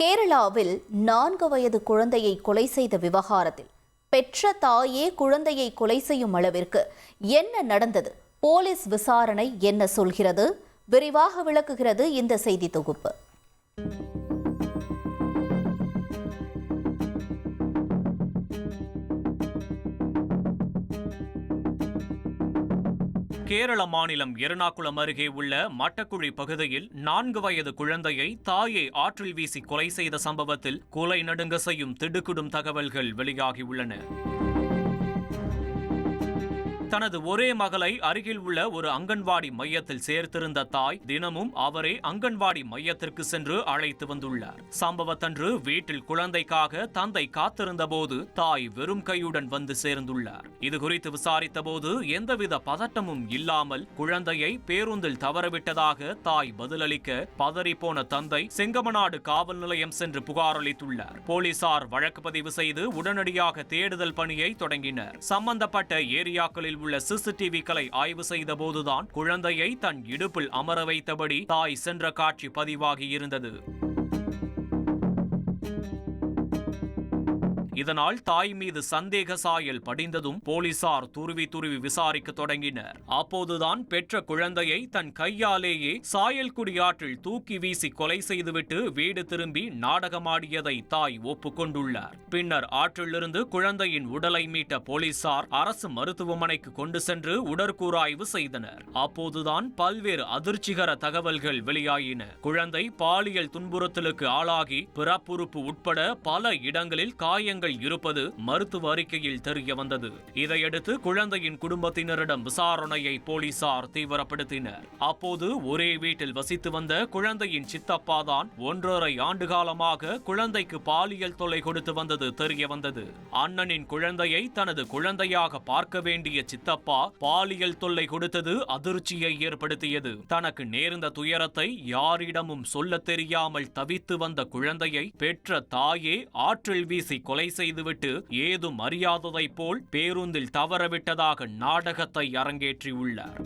கேரளாவில் 4 வயது குழந்தையை கொலை செய்த விவகாரத்தில் பெற்ற தாயே குழந்தையை கொலை செய்யும் அளவிற்கு என்ன நடந்தது? போலீஸ் விசாரணை என்ன சொல்கிறது? விரிவாக விளக்குகிறது இந்த செய்தி தொகுப்பு. கேரள மாநிலம் எர்ணாகுளம் அருகே உள்ள மட்டக்குழி பகுதியில் 4 வயது குழந்தையை தாயை ஆற்றில் வீசி கொலை செய்த சம்பவத்தில் கொலை நடுங்க செய்யும் திடுக்கிடும் தகவல்கள் வெளியாகியுள்ளன. தனது ஒரே மகளை அருகில் உள்ள ஒரு அங்கன்வாடி மையத்தில் சேர்த்திருந்த தாய் தினமும் அவரே அங்கன்வாடி மையத்திற்கு சென்று அழைத்து வந்துள்ளார். சம்பவத்தன்று வீட்டில் குழந்தைக்காக தந்தை காத்திருந்த போது தாய் வெறும் கையுடன் வந்து சேர்ந்துள்ளார். இதுகுறித்து விசாரித்த போது எந்தவித பதட்டமும் இல்லாமல் குழந்தையை பேருந்தில் தவறவிட்டதாக தாய் பதிலளிக்க பதறிப்போன தந்தை செங்கமநாடு காவல் நிலையம் சென்று புகார் அளித்துள்ளார். போலீசார் வழக்கு பதிவு செய்து உடனடியாக தேடுதல் பணியை தொடங்கினர். சம்பந்தப்பட்ட ஏரியாக்களில் உள்ள சிசிடிவிகளை ஆய்வு செய்த போதுதான் குழந்தையை தன் இடுப்பில் அமர வைத்தபடி தாய் சென்ற காட்சி பதிவாகியிருந்தது. இதனால் தாய் மீது சந்தேக சாயல் படிந்ததும் போலீசார் துருவி விசாரிக்க தொடங்கினர். அப்போதுதான் பெற்ற குழந்தையை தன் கையாலேயே சாயல்குடி ஆற்றில் தூக்கி வீசி கொலை செய்துவிட்டு வீடு திரும்பி நாடகமாடியதை தாய் ஒப்புக்கொண்டுள்ளார். பின்னர் ஆற்றிலிருந்து குழந்தையின் உடலை மீட்ட போலீசார் அரசு மருத்துவமனைக்கு கொண்டு சென்று உடற்கூறாய்வு செய்தனர். அப்போதுதான் பல்வேறு அதிர்ச்சிகர தகவல்கள் வெளியாயின. குழந்தை பாலியல் துன்புறுத்தலுக்கு ஆளாகி பிறப்புறுப்பு உட்பட பல இடங்களில் காயங்கள் இருப்பது மருத்துவ அறிக்கையில் தெரிய வந்தது. இதையடுத்து குழந்தையின் குடும்பத்தினரிடம் விசாரணையை போலீசார் தீவிரப்படுத்தினர். அப்போது ஒரே வீட்டில் வசித்து வந்த குழந்தையின் சித்தப்பா தான் 1.5 ஆண்டு காலமாக குழந்தைக்கு பாலியல் தொல்லை கொடுத்து வந்தது தெரிய வந்தது. அண்ணனின் குழந்தையை தனது குழந்தையாக பார்க்க வேண்டிய சித்தப்பா பாலியல் தொல்லை கொடுத்தது அதிர்ச்சியை ஏற்படுத்தியது. தனக்கு நேர்ந்த துயரத்தை யாரிடமும் சொல்ல தெரியாமல் தவித்து வந்த குழந்தையை பெற்ற தாயே ஆற்றில் வீசி கொலை செய்துவிட்டு ஏதும் அறியாததைப் போல் பேருந்தில் தவறவிட்டதாக நாடகத்தை அரங்கேற்றியுள்ளார்.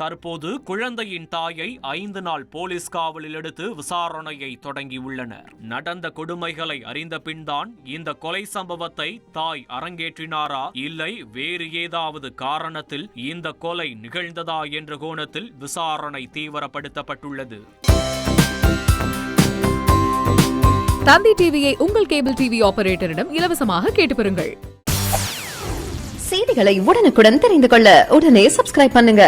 தற்போது குழந்தையின் தாயை 5 நாள் போலீஸ் காவலில் எடுத்து விசாரணையை தொடங்கியுள்ளனர். நடந்த கொடுமைகளை அறிந்த பின்தான் இந்த கொலை சம்பவத்தை தாய் அரங்கேற்றினாரா இல்லை வேறு ஏதாவது காரணத்தில் இந்த கொலை நிகழ்ந்ததா என்ற கோணத்தில் விசாரணை தீவிரப்படுத்தப்பட்டுள்ளது. தந்தி டிவியை உங்கள் கேபிள் டிவி ஆபரேட்டரிடம் இலவசமாக கேட்டு பெறுங்கள். செய்திகளை உடனுக்குடன் தெரிந்து கொள்ள உடனே சப்ஸ்கிரைப் பண்ணுங்க.